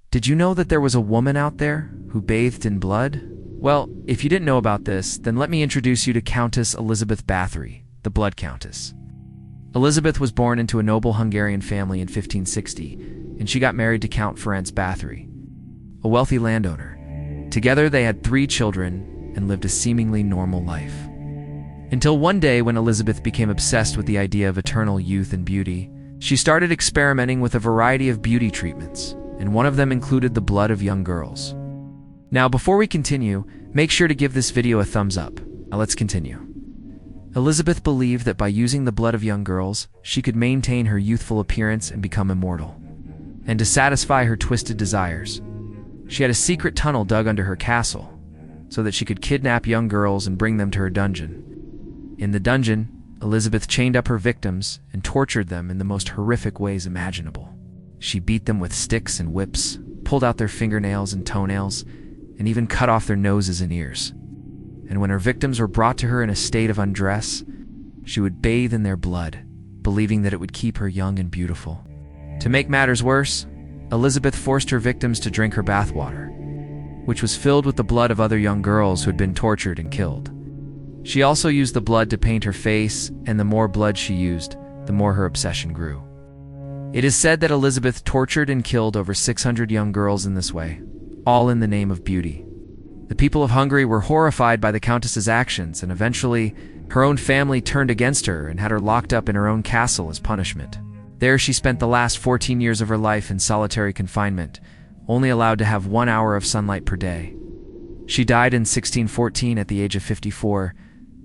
Did you know that there was a woman out there who bathed in blood? Well, if you didn't know about this, then let me introduce you to Countess Elizabeth Bathory, the Blood Countess. Elizabeth was born into a noble Hungarian family in 1560, and she got married to Count Ferenc Bathory, a wealthy landowner. Together they had 3 children and lived a seemingly normal life. Until one day when Elizabeth became obsessed with the idea of eternal youth and beauty, she started experimenting with a variety of beauty treatments, and one of them included the blood of young girls. Now, before we continue, make sure to give this video a thumbs up. Now let's continue. Elizabeth believed that by using the blood of young girls, she could maintain her youthful appearance and become immortal. And to satisfy her twisted desires, she had a secret tunnel dug under her castle, so that she could kidnap young girls and bring them to her dungeon. In the dungeon, Elizabeth chained up her victims and tortured them in the most horrific ways imaginable. She beat them with sticks and whips, pulled out their fingernails and toenails, and even cut off their noses and ears. And when her victims were brought to her in a state of undress, she would bathe in their blood, believing that it would keep her young and beautiful. To make matters worse, Elizabeth forced her victims to drink her bathwater, which was filled with the blood of other young girls who had been tortured and killed. She also used the blood to paint her face, and the more blood she used, the more her obsession grew. It is said that Elizabeth tortured and killed over 600 young girls in this way, all in the name of beauty. The people of Hungary were horrified by the Countess's actions, and eventually, her own family turned against her and had her locked up in her own castle as punishment. There she spent the last 14 years of her life in solitary confinement, only allowed to have 1 hour of sunlight per day. She died in 1614 at the age of 54,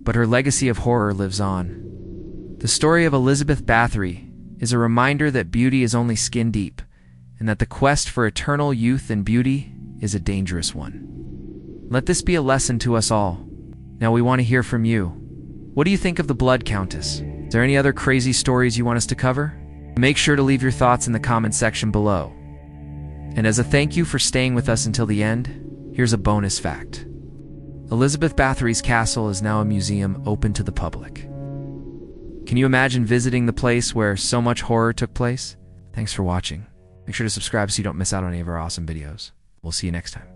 but her legacy of horror lives on. The story of Elizabeth Bathory is a reminder that beauty is only skin deep, and that the quest for eternal youth and beauty is a dangerous one. Let this be a lesson to us all. Now we want to hear from you. What do you think of the Blood Countess? Is there any other crazy stories you want us to cover? Make sure to leave your thoughts in the comment section below. And as a thank you for staying with us until the end, here's a bonus fact. Elizabeth Bathory's castle is now a museum open to the public. Can you imagine visiting the place where so much horror took place? Thanks for watching. Make sure to subscribe so you don't miss out on any of our awesome videos. We'll see you next time.